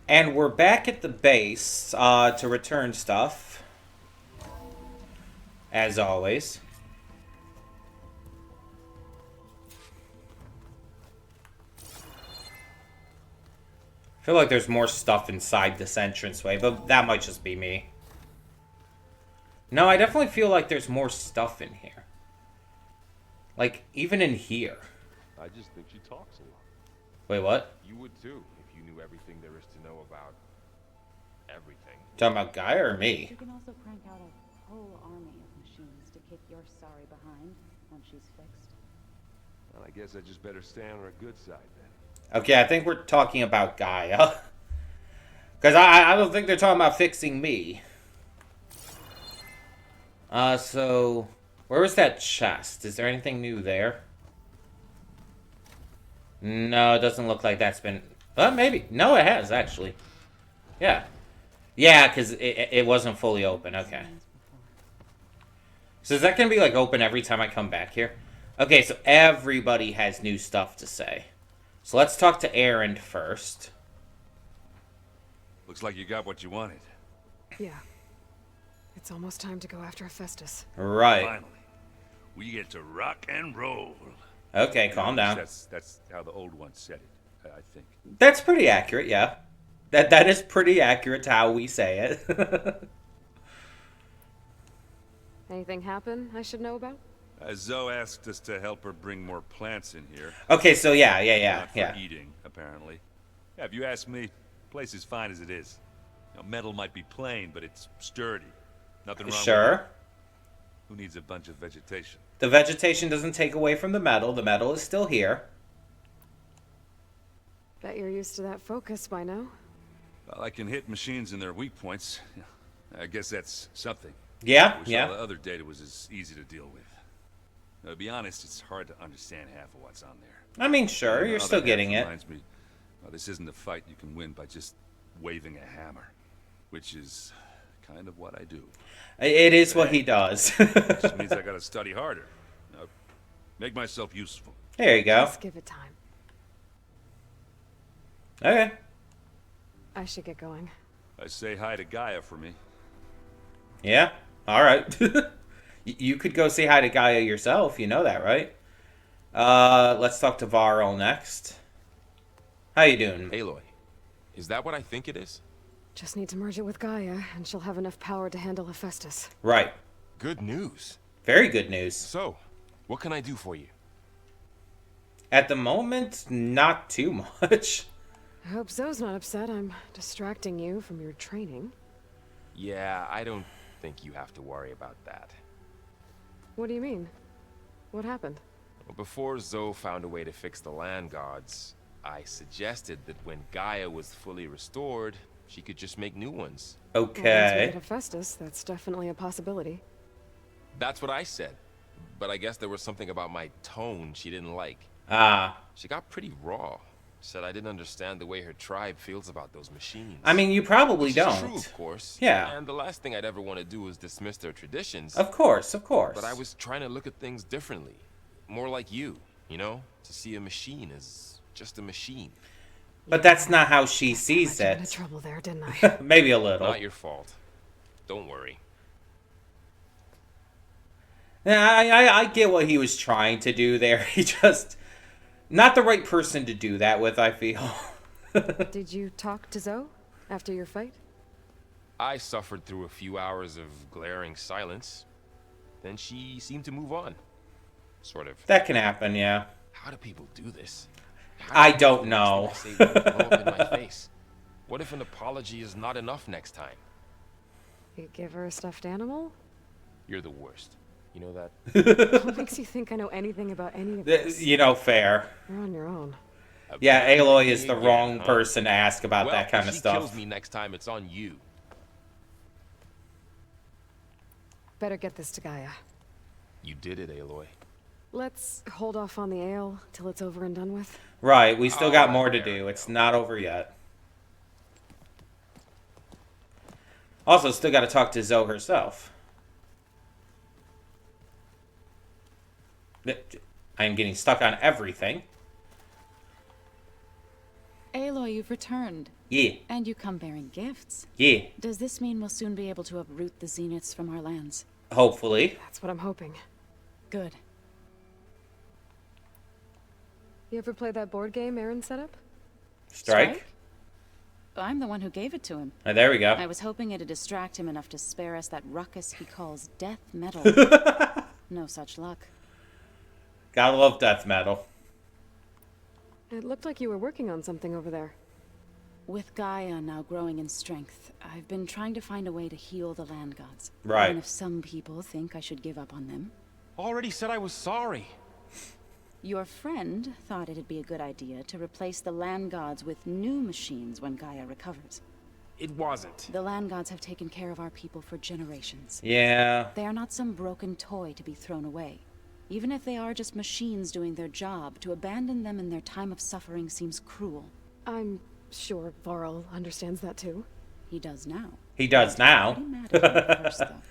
And we're back at the base to return stuff, as always. I feel like there's more stuff inside this entranceway, but that might just be me. No, I definitely feel like there's more stuff in here. Like, even in here. I just think she talks a lot. Wait, what? You would too, if you knew everything there is to know about everything. Talking about Gaia or me? She can also crank out a whole army of machines to kick your sorry behind once she's fixed. Well, I guess I just better stay on her good side then. Okay, I think we're talking about Gaia. Because I don't think they're talking about fixing me. So... Where was that chest? Is there anything new there? No, it doesn't look like that's been... maybe. No, it has, actually. Yeah. Yeah, because it wasn't fully open. Okay. So is that going to be, like, open every time I come back here? Okay, so everybody has new stuff to say. So let's talk to Aaron first. Looks like you got what you wanted. Yeah. It's almost time to go after Hephaestus. Right. Finally. We get to rock and roll. Okay, calm down. That's how the old one said it, I think. That's pretty accurate, yeah. That is pretty accurate to how we say it. Anything happen I should know about? Zoe asked us to help her bring more plants in here. Okay, so yeah. Not for eating, apparently. Yeah, if you ask me, the place is fine as it is. You know, metal might be plain, but it's sturdy. Nothing wrong with it. Sure. Who needs a bunch of vegetation? The vegetation doesn't take away from the metal. The metal is still here. Bet you're used to that focus by now. Well, I can hit machines in their weak points. I guess that's something. Yeah, I wish all the other data was as easy to deal with. Now, to be honest, it's hard to understand half of what's on there. I mean, sure, you're still getting it. Reminds me, this isn't a fight you can win by just waving a hammer, which is kind of what I do. It is what he does. It just means I gotta study harder. Make myself useful. There you go. Just give it time. Okay. I should get going. I say hi to Gaia for me. Yeah, alright. You could go say hi to Gaia yourself, you know that, right? Let's talk to Varl next. How you doing? Aloy, is that what I think it is? Just need to merge it with Gaia, and she'll have enough power to handle Hephaestus. Right. Good news. Very good news. So, what can I do for you? At the moment, not too much. I hope Zoe's not upset I'm distracting you from your training. Yeah, I don't think you have to worry about that. What do you mean? What happened? Well, before Zoe found a way to fix the land gods, I suggested that when Gaia was fully restored, she could just make new ones. Well, once we Okay. get Hephaestus, that's definitely a possibility. That's what I said. But I guess there was something about my tone she didn't like. Ah. She got pretty raw. Said I didn't understand the way her tribe feels about those machines. I mean, you probably Which is don't. true, of course. Yeah. And the last thing I'd ever want to do is dismiss their traditions. Of course, of course. But I was trying to look at things differently. More like you know? To see a machine as just a machine. But that's not how she sees I got into it. trouble there, didn't I? Maybe a little. Not your fault. Don't worry. Yeah, I get what he was trying to do there. He just... Not the right person to do that with, I feel. Did you talk to Zoe after your fight? I suffered through a few hours of glaring silence. Then she seemed to move on. Sort of. That can happen, yeah. How do people do this? I don't know. Say what will blow up in my face? What if an apology is not enough next time? You give her a stuffed animal? You're the worst. You know that? What makes you think I know anything about any of this? You know, fair. You're on your own. Yeah, Aloy is the Again, wrong huh? person to ask about Well, that kind if of she stuff. kills me next time, it's on you. Better get this to Gaia. You did it, Aloy. Let's hold off on the ale till it's over and done with. Right, we still got more to there do. we It's go. not over yet. Also, still got to talk to Zoe herself. I'm getting stuck on everything. Aloy you've returned. Yeah. And you come bearing gifts. Yeah. Does this mean we'll soon be able to uproot the zeniths from our lands? Hopefully. That's what I'm hoping. Good. You ever play that board game Aaron set up? Strike? I'm the one who gave it to him. Oh, there we go. I was hoping it'd distract him enough to spare us that ruckus he calls death metal. No such luck. Gotta love death metal. It looked like you were working on something over there. With Gaia now growing in strength, I've been trying to find a way to heal the land gods. Right. Even if some people think I should give up on them. Already said I was sorry. Your friend thought it'd be a good idea to replace the land gods with new machines when Gaia recovers. It wasn't. The land gods have taken care of our people for generations. Yeah. They are not some broken toy to be thrown away. Even if they are just machines doing their job, to abandon them in their time of suffering seems cruel. I'm sure Varl understands that too. He does now. He does now. Pretty mad at him at first, though.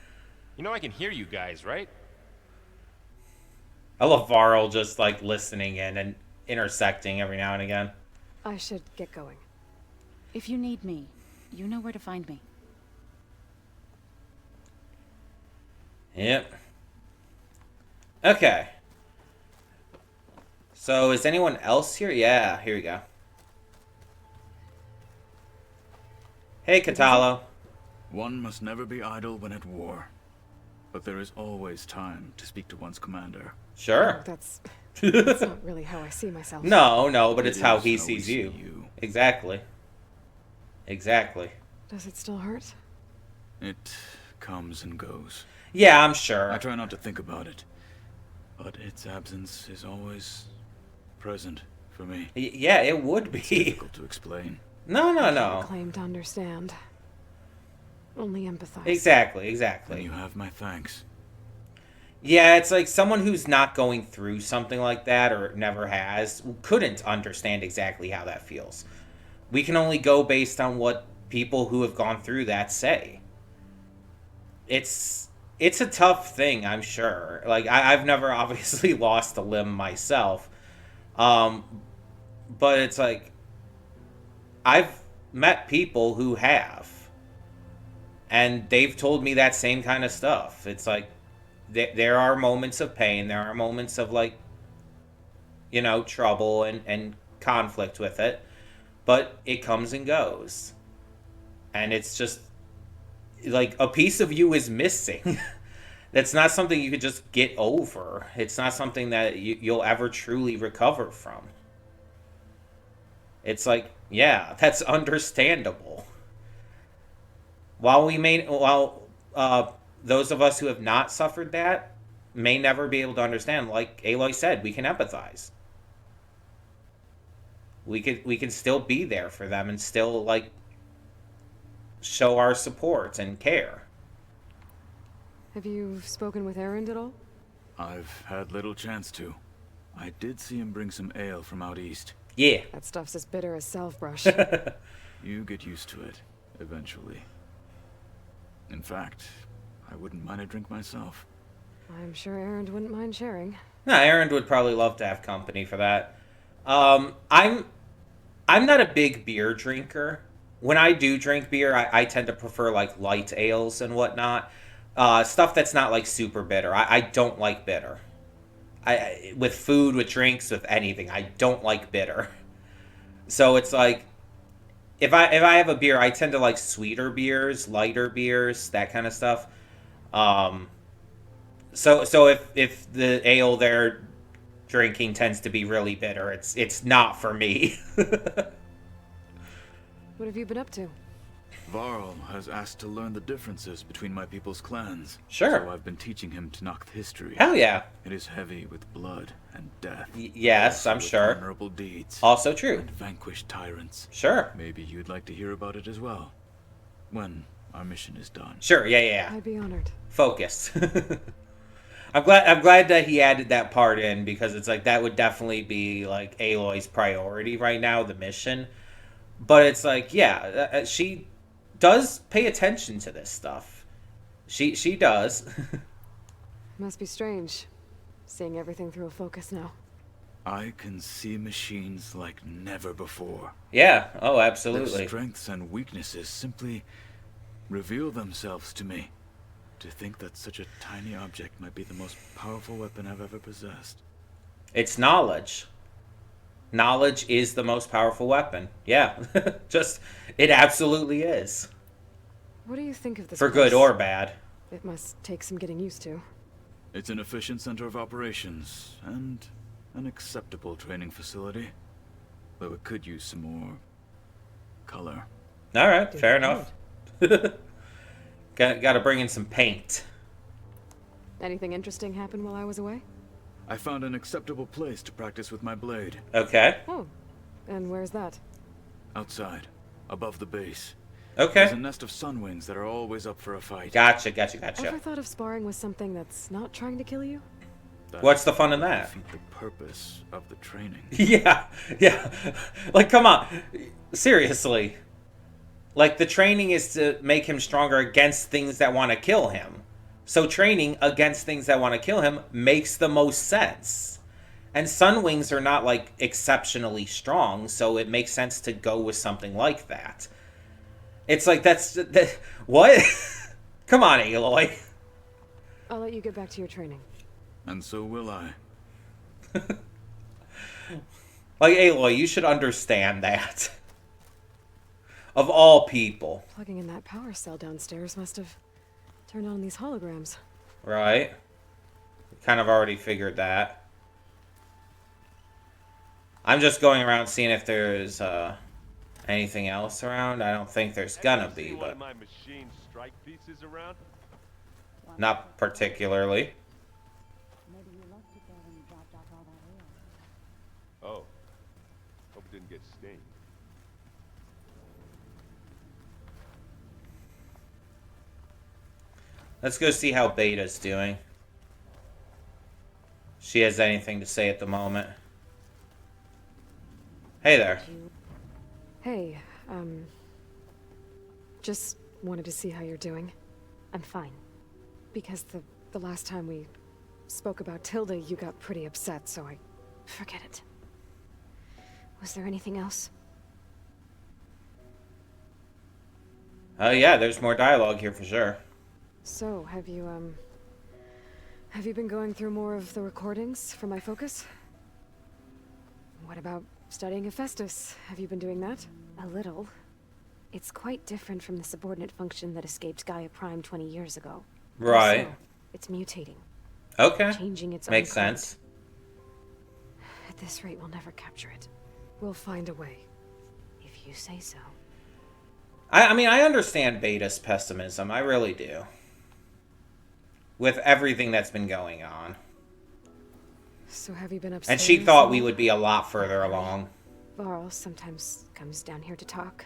You know I can hear you guys, right? I love Varl just like listening in and intersecting every now and again. I should get going. If you need me, you know where to find me. Yep. Okay. So is anyone else here? Yeah, here we go. Hey, Katalo. One must never be idle when at war. But there is always time to speak to one's commander. Sure. That's not really how I see myself. No, but it's It how is he we sees see you. Exactly. Exactly. Does it still hurt? It comes and goes. Yeah, I'm sure. I try not to think about it. But its absence is always present for me. Yeah, it would be. Difficult to explain. No. Claim to understand. Only empathize. Exactly. And you have my thanks. Yeah, it's like someone who's not going through something like that or never has couldn't understand exactly how that feels. We can only go based on what people who have gone through that say. It's a tough thing, I'm sure. Like, I've never obviously lost a limb myself. But it's like, I've met people who have. And they've told me that same kind of stuff. It's like, there are moments of pain. There are moments of, like, you know, trouble and conflict with it. But it comes and goes. And it's just, like, a piece of you is missing. That's not something you could just get over. It's not something that you'll ever truly recover from. It's like, yeah, that's understandable. While those of us who have not suffered that may never be able to understand, like Aloy said, we can empathize. We can still be there for them and still, like, show our support and care. Have you spoken with Aaron at all? I've had little chance to. I did see him bring some ale from out east. Yeah. That stuff's as bitter as salve-brush. You get used to it, eventually. In fact, I wouldn't mind a drink myself. I'm sure Aaron wouldn't mind sharing. No, Aaron would probably love to have company for that. I'm not a big beer drinker. When I do drink beer, I tend to prefer, like, light ales and whatnot. Stuff that's not, like, super bitter. I don't like bitter. With food, with drinks, with anything, I don't like bitter. So it's like, if I have a beer, I tend to like sweeter beers, lighter beers, that kind of stuff. So if the ale they're drinking tends to be really bitter, it's not for me. What have you been up to? Varl has asked to learn the differences between my people's clans. Sure. So I've been teaching him Tanakh history. Hell yeah. It is heavy with blood and death. Yes, Also I'm with sure. Honorable deeds. Also true. And vanquished tyrants. Sure. Maybe you'd like to hear about it as well. When our mission is done. Sure, yeah. I'd be honored. Focus. I'm glad that he added that part in, because it's like that would definitely be like Aloy's priority right now, the mission. But it's like, yeah, she does pay attention to this stuff. She does. Must be strange, seeing everything through a focus now. I can see machines like never before. Yeah. Oh, Their absolutely. strengths and weaknesses simply reveal themselves to me. To think that such a tiny object might be the most powerful weapon I've ever possessed. It's knowledge. Knowledge is the most powerful weapon. Yeah. Just, it absolutely is. What do you think of this For good place? or bad. It must take some getting used to. It's an efficient center of operations, and an acceptable training facility. Though it could use some more color. Alright, Dude, fair good. enough. Gotta bring in some paint. Anything interesting happen while I was away? I found an acceptable place to practice with my blade. Okay. Oh, and where's that? Outside, above the base. Okay. There's a nest of sunwings that are always up for a fight. Gotcha. Ever thought of sparring with something that's not trying to kill you? That What's the fun in that? defeat the purpose of the training. Yeah. Like, come on. Seriously. Like, the training is to make him stronger against things that want to kill him. So training against things that want to kill him makes the most sense. And Sunwings are not, like, exceptionally strong, so it makes sense to go with something like that. It's like, what? Come on, Aloy. I'll let you get back to your training. And so will I. Like, Aloy, you should understand that. Of all people. Plugging in that power cell downstairs must have turned on these holograms. Right. Kind of already figured that. I'm just going around seeing if there's anything else around. I don't think there's gonna be, One but of my machine strike pieces around? not particularly. Oh. Hope it didn't get stained. Let's go see how Beta's doing. She has anything to say at the moment. Hey there. Hey, just wanted to see how you're doing. I'm fine. Because the last time we spoke about Tilda, you got pretty upset, so I... Forget it. Was there anything else? Yeah, there's more dialogue here for sure. So, have you been going through more of the recordings for my focus? What about studying Hephaestus? Have you been doing that? A little. It's quite different from the subordinate function that escaped Gaia Prime 20 years ago. Right. Also, it's mutating. Okay. Changing its Makes own code. sense. At this rate, we'll never capture it. We'll find a way. If you say so. I mean, I understand Beta's pessimism. I really do. With everything that's been going on. So have you been upstairs? And she thought we would be a lot further along. Varl sometimes comes down here to talk.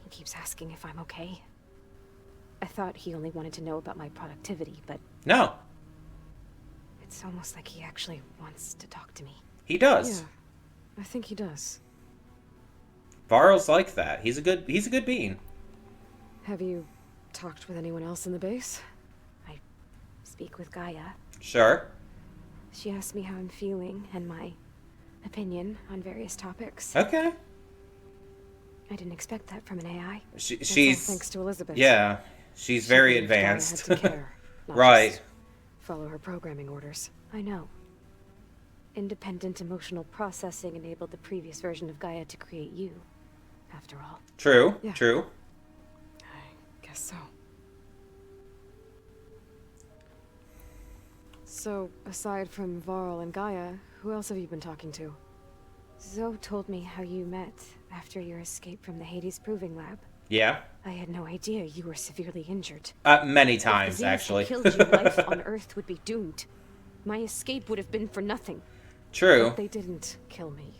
He keeps asking if I'm okay. I thought he only wanted to know about my productivity, but No, it's almost like he actually wants to talk to me. he does. Yeah, I think he does. Varl's like that. He's a good being. Have you talked with anyone else in the base? Speak with Gaia. Sure. She asked me how I'm feeling and my opinion on various topics. Okay. I didn't expect that from an AI. That's all She's thanks to Elizabeth. yeah. She's She very believed Gaia advanced. had to care, not Right. just follow her programming orders. I know. Independent emotional processing enabled the previous version of Gaia to create you, after all. True. Yeah. True. I guess so. So, aside from Varl and Gaia, who else have you been talking to? Zoe told me how you met after your escape from the Hades Proving Lab. Yeah. I had no idea you were severely injured. Many If times the Xenos had actually. killed you, life on Earth would be doomed. My escape would have been for nothing. True. But they didn't kill me.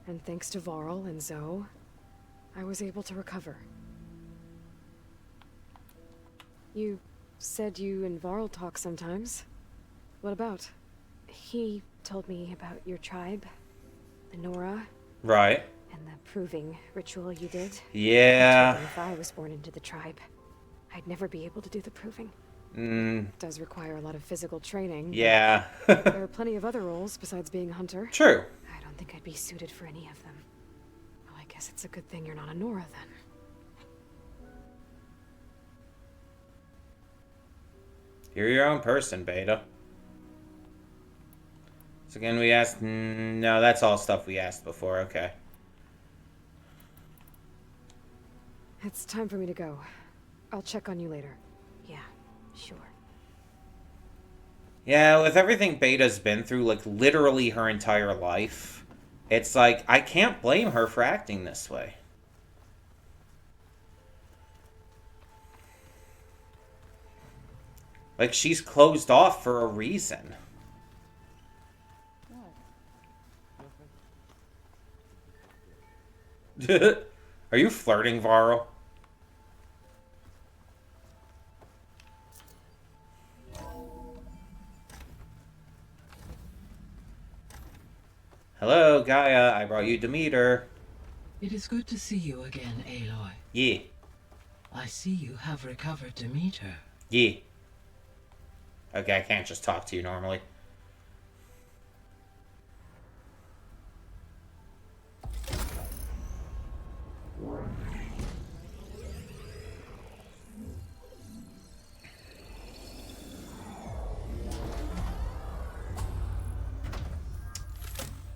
And thanks to Varl and Zoe, I was able to recover. You said you and Varl talk sometimes. What about? He told me about your tribe, the Nora, Right. and the proving ritual you did. He told Yeah. me if I was born into the tribe, I'd never be able to do the proving. Mm, Does require a lot of physical training. but yeah. There are plenty of other roles besides being a hunter. True. I don't think I'd be suited for any of them. Well, I guess it's a good thing you're not a Nora then. You're your own person, Beta. So again, we asked... No, that's all stuff we asked before. Okay. It's time for me to go. I'll check on you later. Yeah, sure. Yeah, with everything Beta's been through, like, literally her entire life, it's like, I can't blame her for acting this way. Like, she's closed off for a reason. Are you flirting, Varl? Hello, Gaia. I brought you Demeter. It is good to see you again, Aloy. Yeah. I see you have recovered Demeter. Yeah. Okay, I can't just talk to you normally.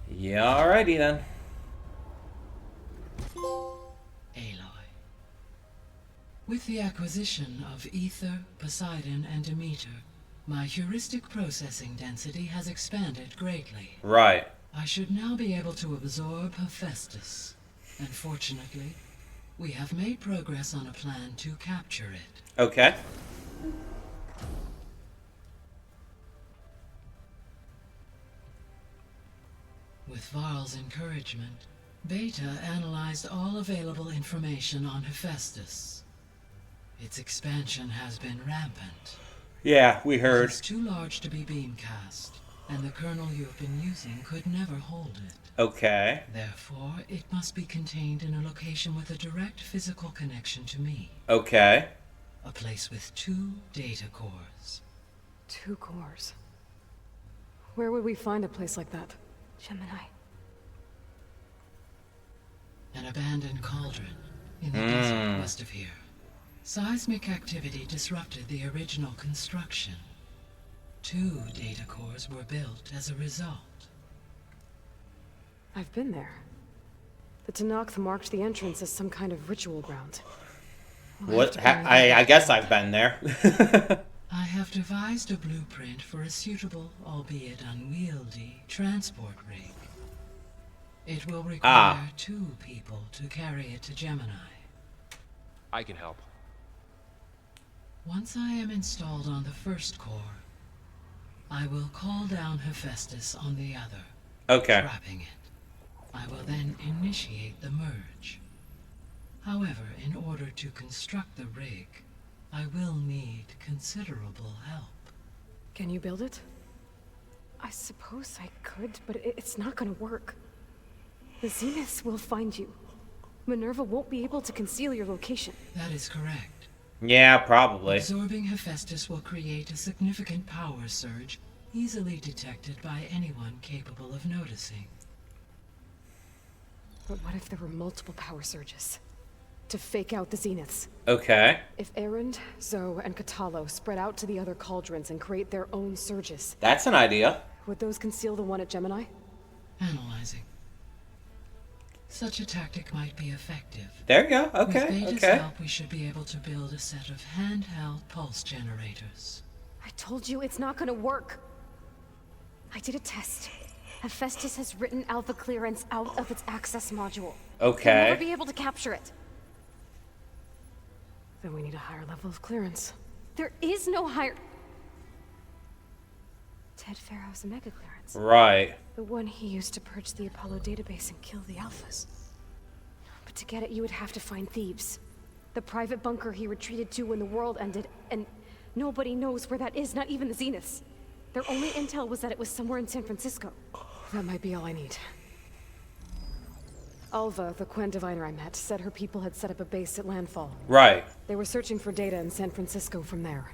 Yeah, alrighty then. Aloy. With the acquisition of Ether, Poseidon, and Demeter, my heuristic processing density has expanded greatly. Right. I should now be able to absorb Hephaestus. And fortunately, we have made progress on a plan to capture it. Okay. With Varl's encouragement, Beta analyzed all available information on Hephaestus. Its expansion has been rampant. Yeah, we heard. It's too large to be beamcast, and the kernel you've been using could never hold it. Okay. Therefore, it must be contained in a location with a direct physical connection to me. Okay. A place with 2 data cores. 2 cores. Where would we find a place like that? Gemini. An abandoned cauldron in the desert west of here. Seismic activity disrupted the original construction. 2 data cores were built as a result. I've been there. The Tenakth marked the entrance as some kind of ritual ground. What? I guess I've been there. I have devised a blueprint for a suitable, albeit unwieldy, transport rig. It will require 2 people to carry it to Gemini. I can help. Once I am installed on the first core, I will call down Hephaestus on the other, Okay. trapping it. I will then initiate the merge. However, in order to construct the rig, I will need considerable help. Can you build it? I suppose I could, but it's not gonna work. The Zeniths will find you. Minerva won't be able to conceal your location. That is correct. Yeah, probably. Absorbing Hephaestus will create a significant power surge, easily detected by anyone capable of noticing. But what if there were multiple power surges? To fake out the Zeniths. Okay. If Erend, Zoe, and Katalo spread out to the other cauldrons and create their own surges, That's an idea. would those conceal the one at Gemini? Analyzing. Such a tactic might be effective. There you go. With Okay. Beta's Okay. help, we should be able to build a set of handheld pulse generators. I told you it's not gonna work. I did a test. Hephaestus has written Alpha clearance out of its access module. They'll never Okay. be able to capture it. Then we need a higher level of clearance. There is no higher... Ted Pharaoh's mega clearance. Right. The one he used to purge the Apollo database and kill the Alphas. But to get it, you would have to find Thebes. The private bunker he retreated to when the world ended, and nobody knows where that is, not even the Zeniths. Their only intel was that it was somewhere in San Francisco. That might be all I need. Alva, the Quen diviner I met, said her people had set up a base at landfall. Right. They were searching for data in San Francisco from there.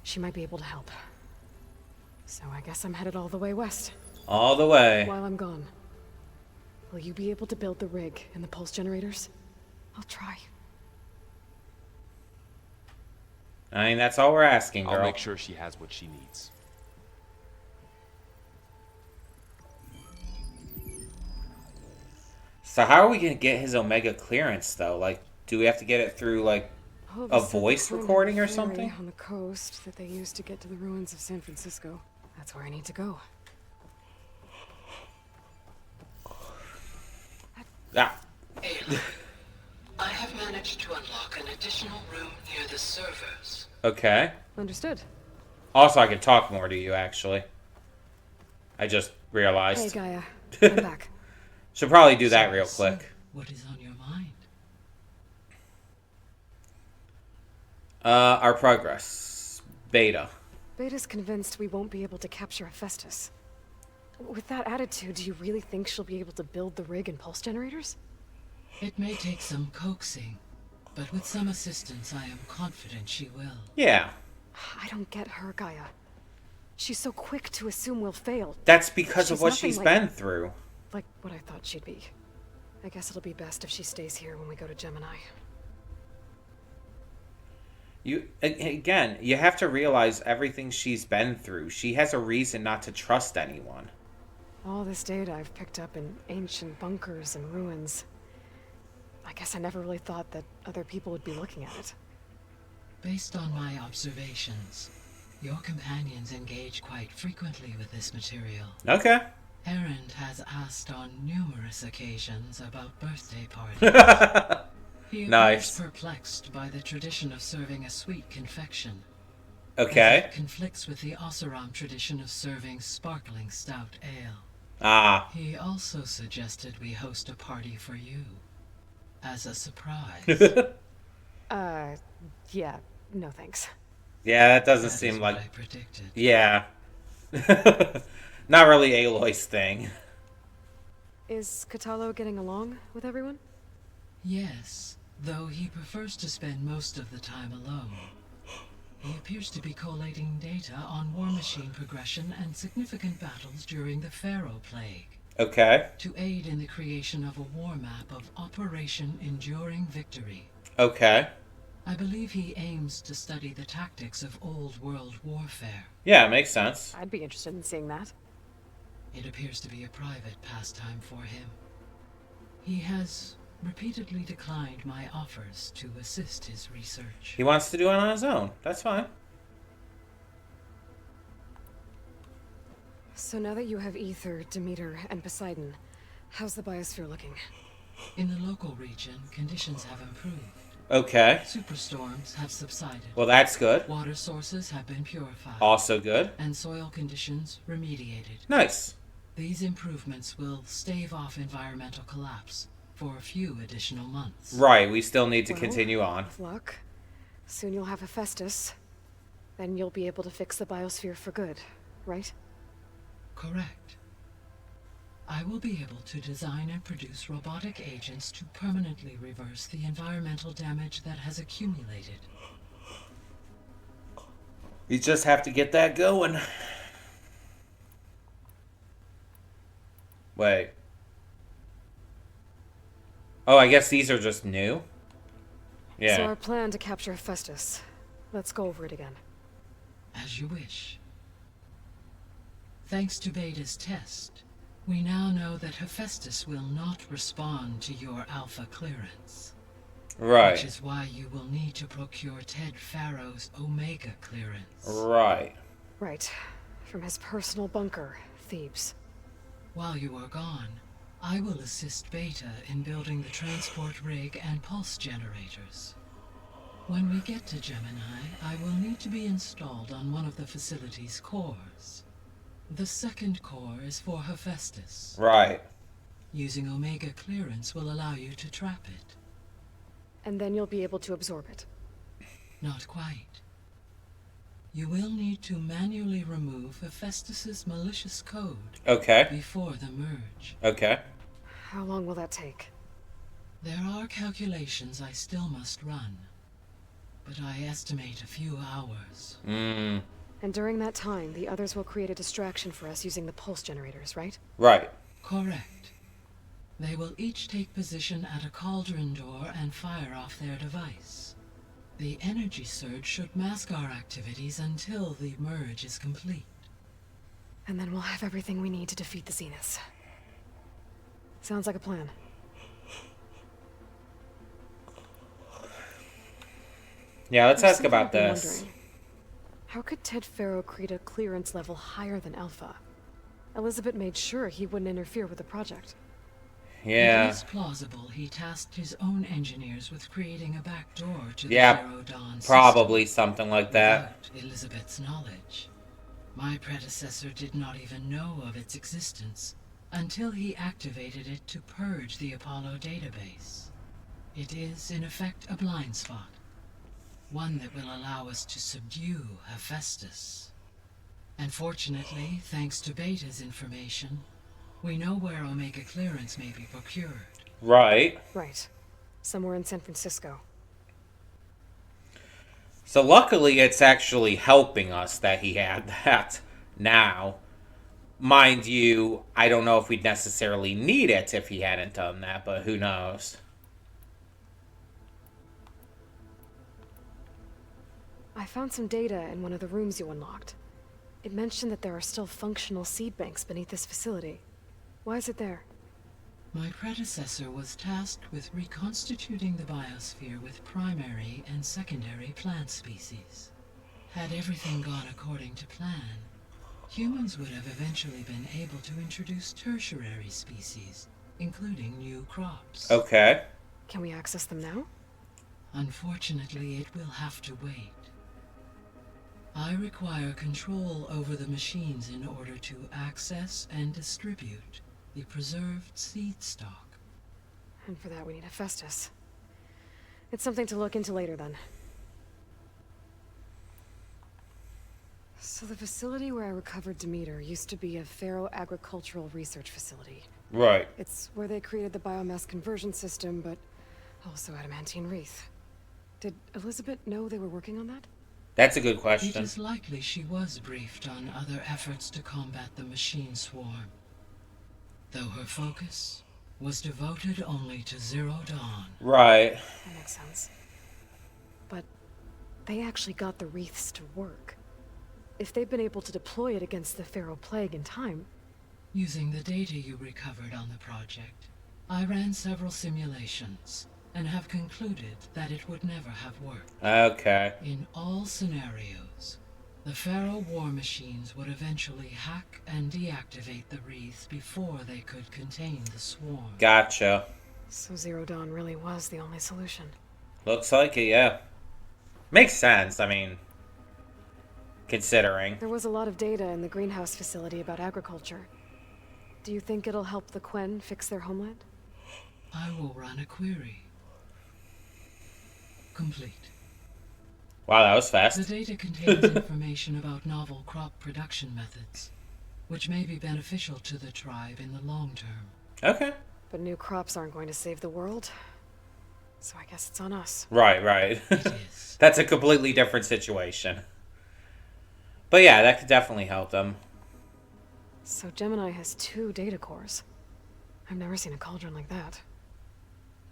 She might be able to help. So I guess I'm headed all the way west. All the way. While I'm gone, will you be able to build the rig and the pulse generators? I'll try. I mean, that's all we're asking, girl. I'll make sure she has what she needs. So how are we gonna get his Omega clearance, though? Like, do we have to get it through, like, a voice recording or something? On the coast that they used to get to the ruins of San Francisco. That's where I need to go. Ah. Aloy, I have managed to unlock an additional room near the servers. Okay. Understood. Also, I can talk more to you, actually. I just realized. Hey, Gaia. I'm back. Should probably do that real quick. What is on your mind? Our progress. Beta. Beta's convinced we won't be able to capture Hephaestus. With that attitude, do you really think she'll be able to build the rig and pulse generators? It may take some coaxing, but with some assistance, I am confident she will. Yeah. I don't get her, Gaia. She's so quick to assume we'll fail. That's because of what nothing she's like- been through. Like what I thought she'd be. I guess it'll be best if she stays here when we go to Gemini. Again, you have to realize everything she's been through. She has a reason not to trust anyone. All this data I've picked up in ancient bunkers and ruins. I guess I never really thought that other people would be looking at it. Based on my observations, your companions engage quite frequently with this material. Okay. Erend has asked on numerous occasions about birthday parties. He appears Nice. perplexed by the tradition of serving a sweet confection. Okay. It conflicts with the Oseram tradition of serving sparkling stout ale. Ah. He also suggested we host a party for you. As a surprise. Yeah, no thanks. Yeah, that doesn't That is seem what like... I predicted. Yeah. Not really Aloy's thing. Is Katalo getting along with everyone? Yes, though he prefers to spend most of the time alone. He appears to be collating data on war machine progression and significant battles during the Pharaoh Plague, Okay. to aid in the creation of a war map of Operation Enduring Victory. Okay. I believe he aims to study the tactics of old world warfare. Yeah, it makes sense. I'd be interested in seeing that. It appears to be a private pastime for him. He has repeatedly declined my offers to assist his research. He wants to do it on his own. That's fine. So now that you have Ether, Demeter, and Poseidon, how's the biosphere looking? In the local region, conditions have improved. Okay. Superstorms have subsided. Well, that's good. Water sources have been purified. Also good. And soil conditions remediated. Nice. These improvements will stave off environmental collapse for a few additional months. Right, we still need to Well, continue on. With luck. Soon you'll have Hephaestus. Then you'll be able to fix the biosphere for good, right? Correct. I will be able to design and produce robotic agents to permanently reverse the environmental damage that has accumulated. You just have to get that going. Wait. Oh, I guess these are just new? Yeah. So our plan to capture Hephaestus. Let's go over it again. As you wish. Thanks to Beta's test, we now know that Hephaestus will not respond to your alpha clearance. Right. Which is why you will need to procure Ted Farrow's Omega clearance. Right. Right. From his personal bunker, Thebes. While you are gone, I will assist Beta in building the transport rig and pulse generators. When we get to Gemini, I will need to be installed on one of the facility's cores. The second core is for Hephaestus. Right. Using Omega clearance will allow you to trap it. And then you'll be able to absorb it. Not quite. You will need to manually remove Hephaestus's malicious code Okay. before the merge. Okay. How long will that take? There are calculations I still must run. but I estimate a few hours. And during that time, the others will create a distraction for us using the pulse generators, right? Right. Correct. They will each take position at a cauldron door and fire off their device. The energy surge should mask our activities until the merge is complete. And then we'll have everything we need to defeat the Zeniths. Sounds like a plan. Yeah, let's There's ask something about I've been this. wondering. How could Ted Faro create a clearance level higher than Alpha? Elizabeth made sure he wouldn't interfere with the project. It Yeah. is plausible he tasked his own engineers with creating a back door to the Yeah, Zero Dawn probably something like that. without Elizabeth's knowledge. My predecessor did not even know of its existence until he activated it to purge the Apollo database. It is, in effect, a blind spot. One that will allow us to subdue Hephaestus. And fortunately, thanks to Beta's information, we know where Omega clearance may be procured. Right. Right. Somewhere in San Francisco. So luckily it's actually helping us that he had that now. Mind you, I don't know if we'd necessarily need it if he hadn't done that, but who knows. I found some data in one of the rooms you unlocked. It mentioned that there are still functional seed banks beneath this facility. Why is it there? My predecessor was tasked with reconstituting the biosphere with primary and secondary plant species. Had everything gone according to plan, humans would have eventually been able to introduce tertiary species, including new crops. Okay. Can we access them now? Unfortunately, it will have to wait. I require control over the machines in order to access and distribute the preserved seed stock. And for that we need Hephaestus. It's something to look into later then. So the facility where I recovered Demeter used to be a Faro agricultural research facility. Right. It's where they created the biomass conversion system, but also adamantine wreath. Did Elizabeth know they were working on that? That's a good It question. is likely she was briefed on other efforts to combat the machine swarm, though her focus was devoted only to Zero Dawn. Right. That makes sense. But they actually got the wreaths to work. If they've been able to deploy it against the Faro plague in time... Using the data you recovered on the project, I ran several simulations and have concluded that it would never have worked. Okay. In all scenarios, the Faro war machines would eventually hack and deactivate the wreaths before they could contain the swarm. Gotcha. So Zero Dawn really was the only solution. Looks like it, yeah. Makes sense, I mean, considering. There was a lot of data in the greenhouse facility about agriculture. Do you think it'll help the Quen fix their homeland? I will run a query. Complete. Wow, that was The fast. data contains information about novel crop production methods, which may be beneficial to the tribe in the long term. Okay. But new crops aren't going to save the world. So I guess it's on us. Right, right. It is. That's a completely different situation. But yeah, that could definitely help them. So Gemini has 2 data cores. I've never seen a cauldron like that.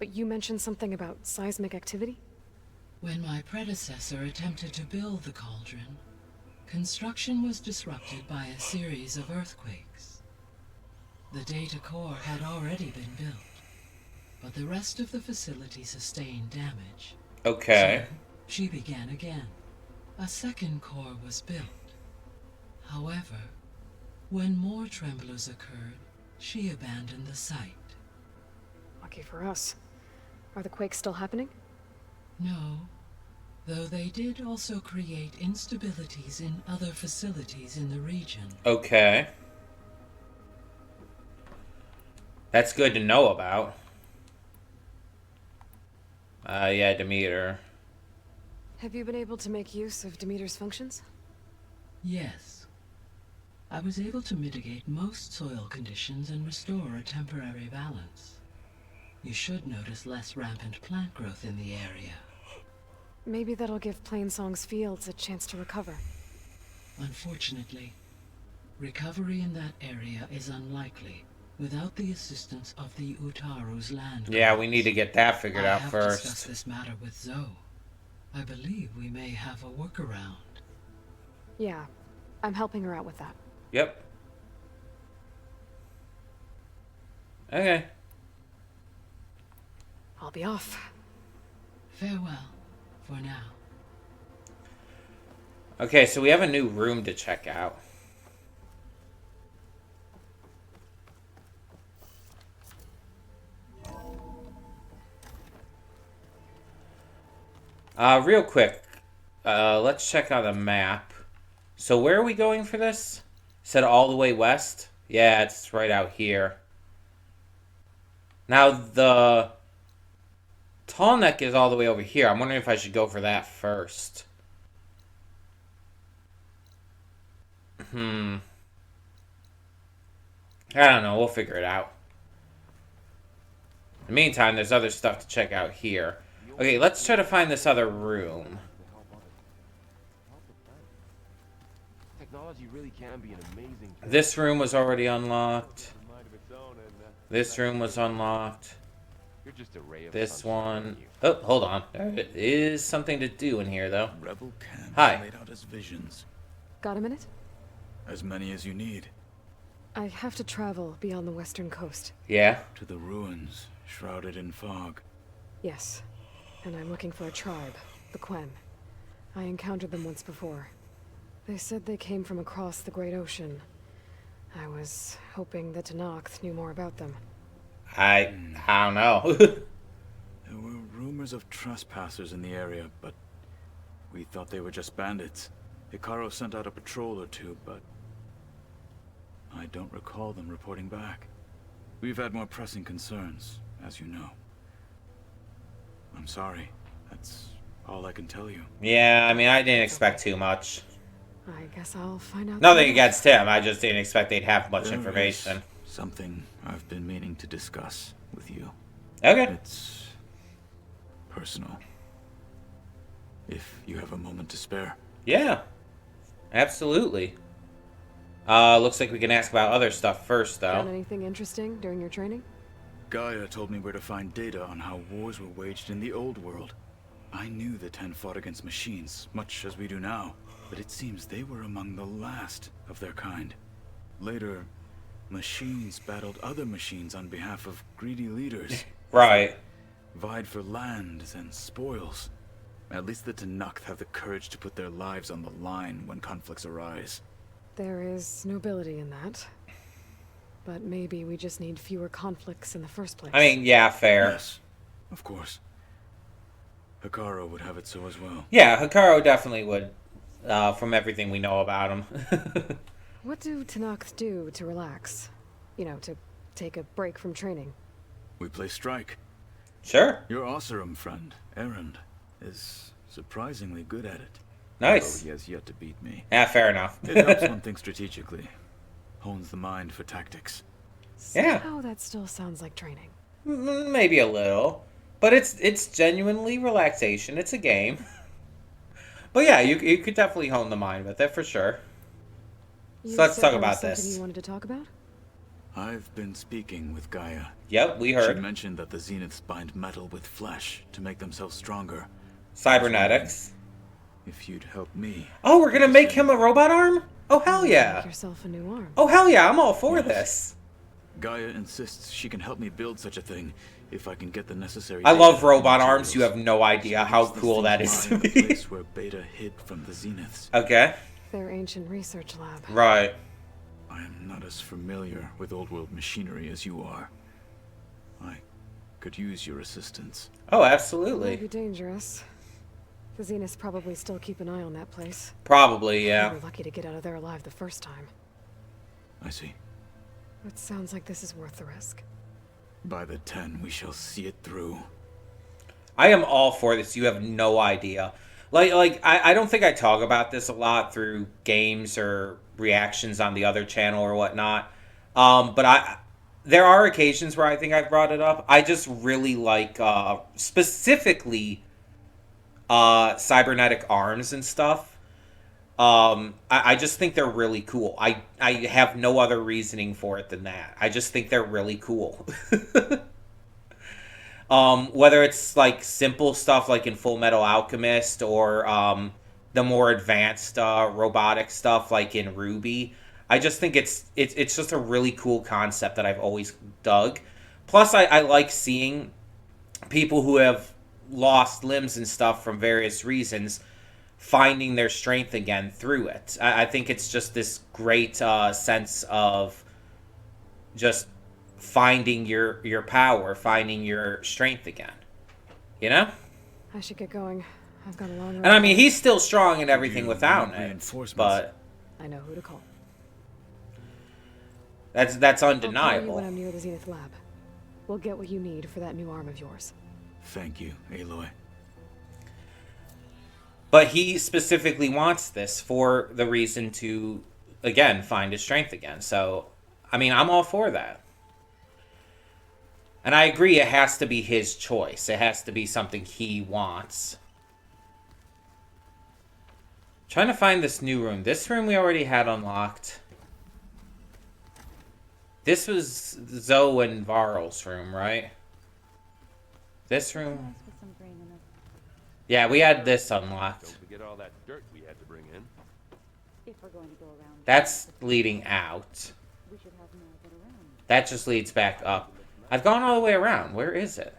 But you mentioned something about seismic activity? When my predecessor attempted to build the cauldron, construction was disrupted by a series of earthquakes. The data core had already been built, but the rest of the facility sustained damage. Okay. So she began again. A second core was built. However, when more tremblers occurred, she abandoned the site. Lucky for us. Are the quakes still happening? No, though they did also create instabilities in other facilities in the region. Okay. That's good to know about. Yeah, Demeter. Have you been able to make use of Demeter's functions? Yes. I was able to mitigate most soil conditions and restore a temporary balance. You should notice less rampant plant growth in the area. Maybe that'll give Plainsong's fields a chance to recover. Unfortunately, recovery in that area is unlikely without the assistance of the Utaru's land. Yeah, we gods. need to get that figured I out have first. discussed this matter with Zoe. I believe we may have a workaround. Yeah, I'm helping her out with that. Yep. Okay. I'll be off. Farewell, for now. Okay, so we have a new room to check out. Real quick, let's check out the map. So where are we going for this? Said all the way west? Yeah, it's right out here. Now, the tall neck is all the way over here. I'm wondering if I should go for that first. I don't know. We'll figure it out. In the meantime, there's other stuff to check out here. Okay, let's try to find this other room. Technology really can be an amazing. This room was already unlocked. This room was unlocked. You're just a ray of This sunshine, one. aren't you? Oh, hold on. There is something to do in here, though. Rebel camps Hi. laid out as visions. Got a minute? As many as you need. I have to travel beyond the western coast. Yeah? To the ruins, shrouded in fog. Yes. And I'm looking for a tribe, the Quen. I encountered them once before. They said they came from across the Great Ocean. I was hoping that Tenakth knew more about them. I don't know. There were rumors of trespassers in the area, but we thought they were just bandits. Hikaru sent out a patrol or two, but I don't recall them reporting back. We've had more pressing concerns, as you know. I'm sorry. That's all I can tell you. Yeah, I mean, I didn't expect too much. I guess I'll find out. Nothing soon. against him. I just didn't expect they'd have much There information. is something I've been meaning to discuss with you. Okay. It's personal. If you have a moment to spare. Yeah. Absolutely. Looks like we can ask about other stuff first, Found though. anything interesting during your training? Gaia told me where to find data on how wars were waged in the old world. I knew the Ten fought against machines, much as we do now, but it seems they were among the last of their kind. Later, machines battled other machines on behalf of greedy leaders, Right. vied for lands and spoils. At least the Tenakth have the courage to put their lives on the line when conflicts arise. There is nobility in that. But maybe we just need fewer conflicts in the first place. I mean, yeah, fair. Yes, of course. Hikaru would have it so as well. Yeah, Hikaru definitely would, from everything we know about him. What do Tenakth do to relax? You know, to take a break from training? We play strike. Sure. Your Oseram friend, Erend, is surprisingly good at it. Nice. Though he has yet to beat me. Yeah, fair enough. It helps one think strategically. Hones the mind for tactics. Yeah. Somehow that still sounds like training. Maybe a little. But it's genuinely relaxation. It's a game. But yeah, you could definitely hone the mind with it, for sure. You let's said talk there was about something this. you wanted to talk about? I've been speaking with Gaia. Yep, we She heard. mentioned that the Zeniths bind metal with flesh to make themselves stronger. Cybernetics. If you'd help me. Oh, we're gonna make him a robot arm? Oh, hell Make yeah. yourself a new arm. Oh, hell yeah, I'm all for Yes. this. Gaia insists she can help me build such a thing if I can get the necessary. I love data robot and arms. You materials. have no idea how These cool that things is to lie in the me. place where Beta hid from the Zeniths. Okay. Their ancient research lab. Right. I am not as familiar with old world machinery as you are. I could use your assistance. Oh, Might be absolutely. dangerous. The Zeniths probably still keep an eye on that place. Probably, We yeah. were lucky to get out of there alive the first time. I see. It sounds like this is worth the risk. By the 10, we shall see it through. I am all for this. You have no idea. I don't think I talk about this a lot through games or reactions on the other channel or whatnot. But there are occasions where I think I've brought it up. I just really like, specifically, cybernetic arms and stuff. I just think they're really cool. I have no other reasoning for it than that. I just think they're really cool. Whether it's like simple stuff like in Full Metal Alchemist or the more advanced robotic stuff like in Ruby, I just think it's just a really cool concept that I've always dug. Plus, I like seeing people who have lost limbs and stuff from various reasons finding their strength again through it. I think it's just this great sense of just finding your power, finding your strength again. You know? I should get going. I've got a long road. And I mean, he's still strong and everything You without need it, reinforcements. but I know who to call. that's I'll call you undeniable. when I'm near the Zenith lab. We'll get what you need for that new arm of yours. Thank you, Aloy. But he specifically wants this for the reason to, again, find his strength again. So, I mean, I'm all for that. And I agree, it has to be his choice. It has to be something he wants. Trying to find this new room. This room we already had unlocked. This was Zoe and Varl's room, right? This room? Yeah, we had this unlocked. Don't forget all that dirt we had to bring in. If we're going to go around, That's leading out. we should have more of it around. That just leads back up. I've gone all the way around. Where is it?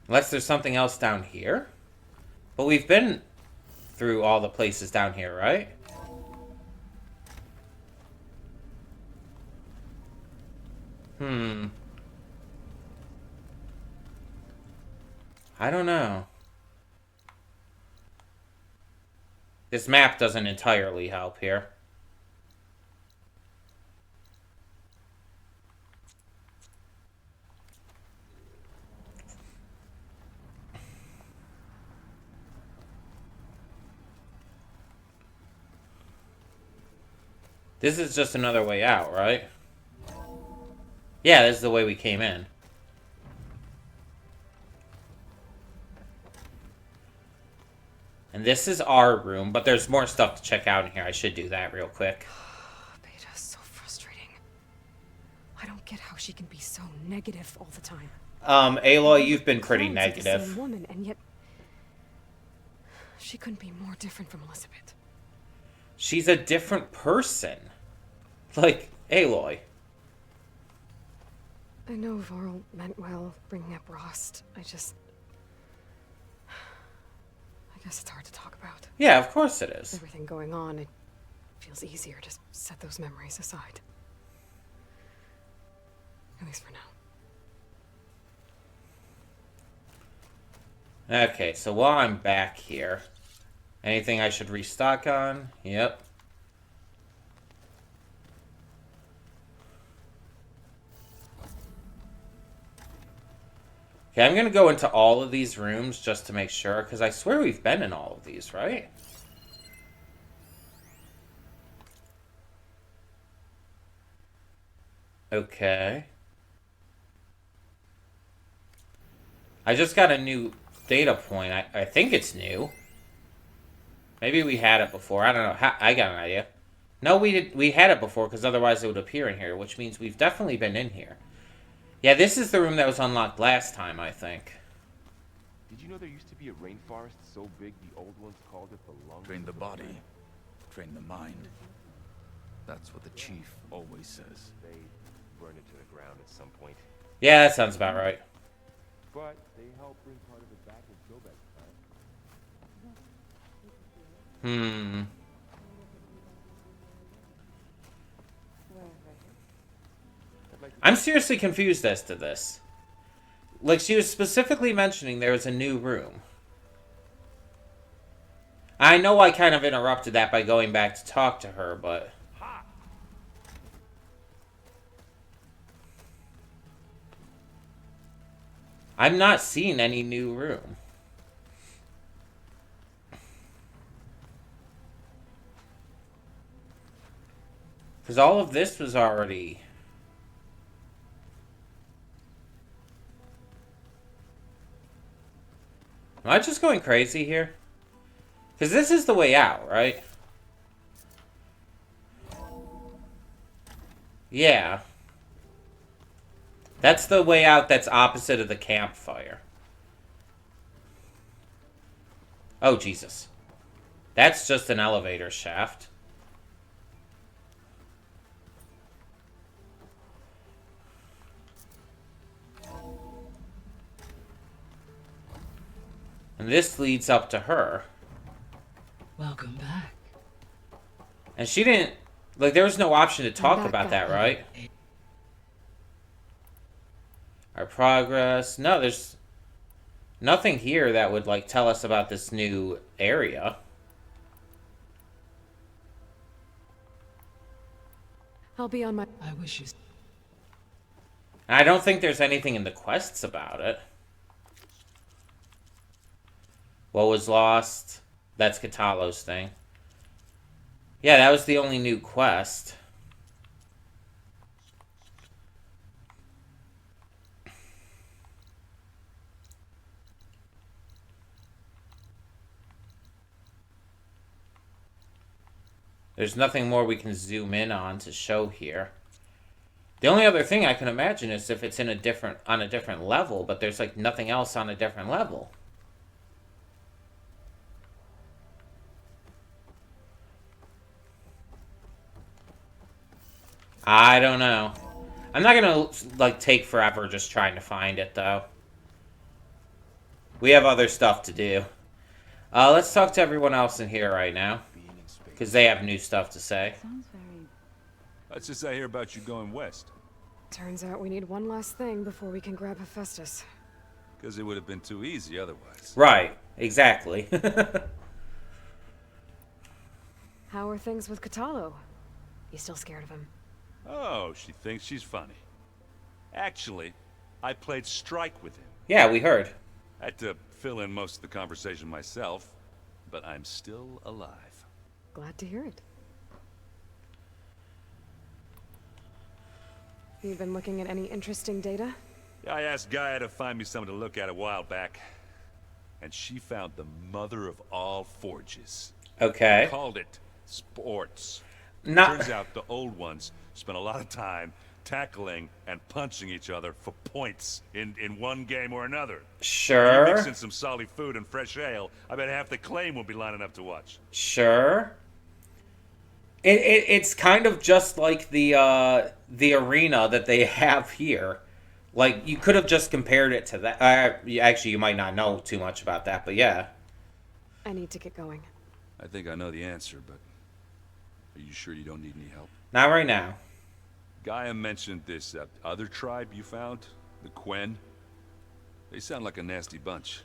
Unless there's something else down here. But we've been through all the places down here, right? I don't know. This map doesn't entirely help here. This is just another way out, right? Yeah, this is the way we came in. And this is our room, but there's more stuff to check out in here. I should do that real quick. Beta's so frustrating. I don't get how she can be so negative all the time. Aloy, you've been pretty Sounds like the negative. same woman, and yet she couldn't be more different from Elizabeth. She's a different person. Like, Aloy. I know Varl meant well, bringing up Rost. I guess it's hard to talk about. Yeah, of course it is. Everything going on, it feels easier to set those memories aside. At least for now. Okay, so while I'm back here, anything I should restock on? Yep. Okay, I'm going to go into all of these rooms just to make sure, because I swear we've been in all of these, right? Okay. I just got a new data point. I think it's new. Maybe we had it before. I don't know. I got an idea. No, we had it before, because otherwise it would appear in here, which means we've definitely been in here. Yeah, this is the room that was unlocked last time, I think. Did you know there used to be a rainforest so big the old ones called it the lungs? Train the of body, planet? train the mind. That's what the chief always says. They burn it to the ground at some point. Yeah, that sounds about right. But they help bring part of it back and show back time. I'm seriously confused as to this. Like, she was specifically mentioning there was a new room. I know I kind of interrupted that by going back to talk to her, but... I'm not seeing any new room. Because all of this was already... Am I just going crazy here? Because this is the way out, right? Yeah. That's the way out that's opposite of the campfire. Oh, Jesus. That's just an elevator shaft. And this leads up to her. Welcome back. And she didn't... Like, there was no option to talk back about that, up. right? Our progress... No, there's nothing here that would, like, tell us about this new area. I'll be on my... I wish you... And I don't think there's anything in the quests about it. What was lost? That's Katalo's thing. Yeah, that was the only new quest. There's nothing more we can zoom in on to show here. The only other thing I can imagine is if it's in a different level, but there's like nothing else on a different level. I don't know. I'm not gonna like take forever just trying to find it though. We have other stuff to do. Let's talk to everyone else in here right now, because they have new stuff to say. Sounds very... Let's just say hear about you going west. Turns out we need one last thing before we can grab Hephaestus. Because it would have been too easy otherwise. Right, exactly. How are things with Katalo? You still scared of him? Oh, she thinks she's funny. Actually, I played strike with him. Yeah, we heard. Had to fill in most of the conversation myself, but I'm still alive. Glad to hear it. You've been looking at any interesting data? I asked Gaia to find me something to look at a while back, and she found the mother of all forges. Okay. Called it sports. Not... Turns out the old ones spent a lot of time tackling and punching each other for points in one game or another. Sure. You mix in some solid food and fresh ale, I bet half the claim will be lining up to watch. Sure. It's kind of just like the arena that they have here. Like, you could have just compared it to that. Actually, you might not know too much about that, but yeah. I need to get going. I think I know the answer, but are you sure you don't need any help? Not right now. Gaia mentioned this other tribe you found, the Quen. They sound like a nasty bunch.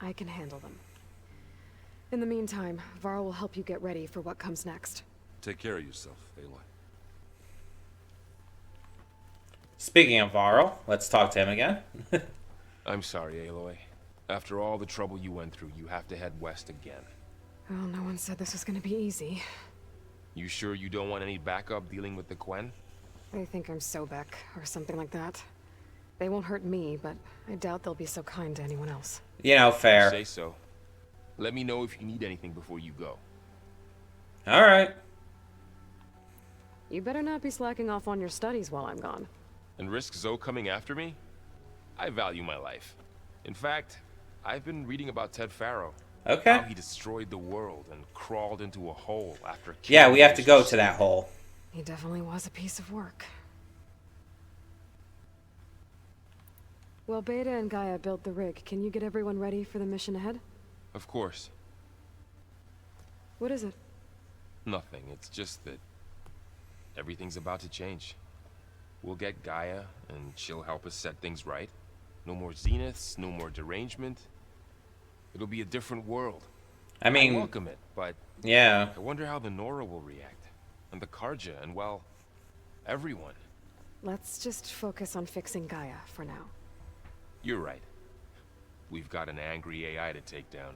I can handle them. In the meantime, Varl will help you get ready for what comes next. Take care of yourself, Aloy. Speaking of Varl, let's talk to him again. I'm sorry, Aloy. After all the trouble you went through, you have to head west again. Well, no one said this was gonna be easy. You sure you don't want any backup dealing with the Quen? They think I'm Sobek, or something like that. They won't hurt me, but I doubt they'll be so kind to anyone else. You know, fair. Say so. Let me know if you need anything before you go. Alright. You better not be slacking off on your studies while I'm gone. And risk Zoe coming after me? I value my life. In fact, I've been reading about Ted Faro. Okay. How he destroyed the world and crawled into a hole after killing Yeah, we have to go his to that hole. He definitely was a piece of work. Well, Beta and Gaia built the rig. Can you get everyone ready for the mission ahead? Of course. What is it? Nothing. It's just that everything's about to change. We'll get Gaia, and she'll help us set things right. No more zeniths, no more derangement. It'll be a different world. I mean... I welcome it, but... Yeah. I wonder how the Nora will react. And the Karja, and well... everyone. Let's just focus on fixing Gaia for now. You're right. We've got an angry AI to take down.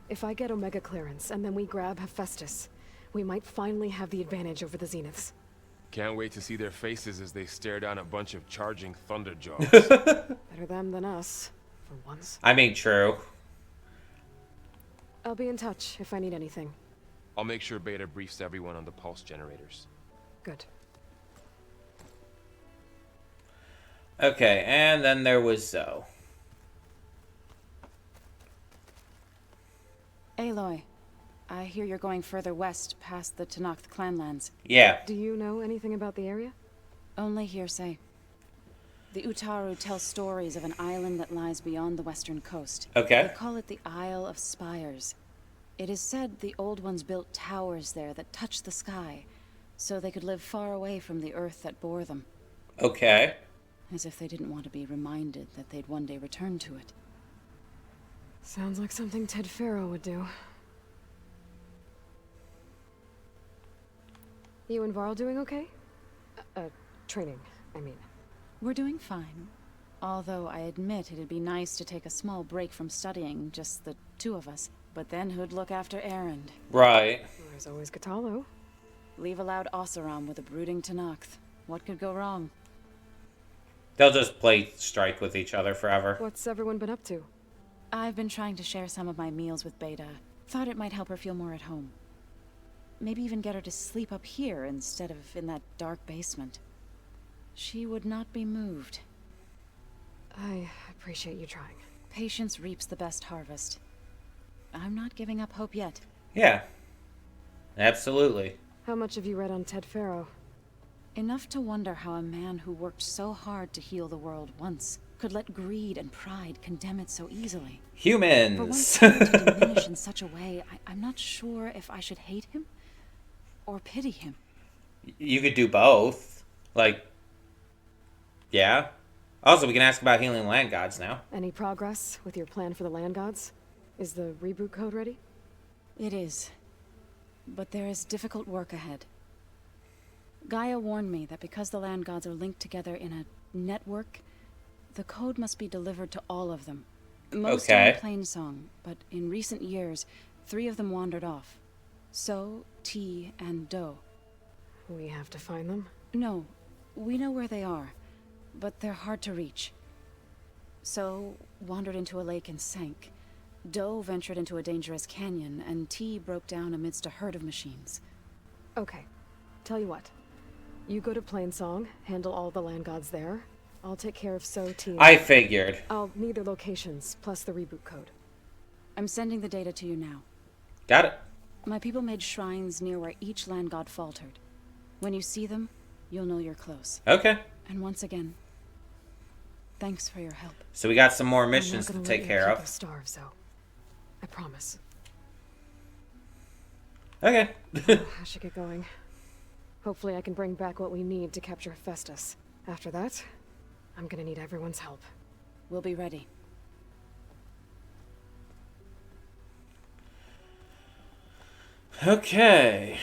If I get Omega clearance, and then we grab Hephaestus, we might finally have the advantage over the Zeniths. Can't wait to see their faces as they stare down a bunch of charging thunderjaws. Better them than us, for once. I mean, true. I'll be in touch if I need anything. I'll make sure Beta briefs everyone on the pulse generators. Good. Okay, and then there was Zoe. Aloy, I hear you're going further west past the Tenakth clanlands. Yeah. Do you know anything about the area? Only hearsay. The Utaru tell stories of an island that lies beyond the western coast. Okay. They call it the Isle of Spires. It is said the Old Ones built towers there that touch the sky, so they could live far away from the earth that bore them. Okay. As if they didn't want to be reminded that they'd one day return to it. Sounds like something Ted Faro would do. You and Varl doing okay? Training, I mean. We're doing fine. Although I admit it'd be nice to take a small break from studying, just the two of us. But then who'd look after Erend? Right. There's always Katalo. Leave a loud Oseram with a brooding Tenakth. What could go wrong? They'll just play strike with each other forever. What's everyone been up to? I've been trying to share some of my meals with Beta. Thought it might help her feel more at home. Maybe even get her to sleep up here instead of in that dark basement. She would not be moved. I appreciate you trying. Patience reaps the best harvest. I'm not giving up hope yet. Yeah. Absolutely. How much have you read on Ted Faro? Enough to wonder how a man who worked so hard to heal the world once could let greed and pride condemn it so easily. For one Humans. thing to diminish in such a way, I'm not sure if I should hate him or pity him. You could do both. Like, yeah. Also, we can ask about healing land gods now. Any progress with your plan for the land gods? Is the reboot code ready? It is. But there is difficult work ahead. Gaia warned me that because the land gods are linked together in a network, the code must be delivered to all of them. Most are in Plainsong, but in recent years, 3 of them wandered off. So, T, and Do. We have to find them? No, we know where they are, but they're hard to reach. So, wandered into a lake and sank. Do ventured into a dangerous canyon, and T broke down amidst a herd of machines. Okay. Tell you what. You go to Plainsong, handle all the land gods there. I'll take care of So, T, and I figured. I'll need their locations, plus the reboot code. I'm sending the data to you now. Got it. My people made shrines near where each land god faltered. When you see them, you'll know you're close. Okay. And once again, thanks for your help. So we got some more I'm missions not to gonna take let care your of. people starve, Zoe. I promise. Okay. I should get going. Hopefully I can bring back what we need to capture Hephaestus. After that, I'm gonna need everyone's help. We'll be ready. Okay.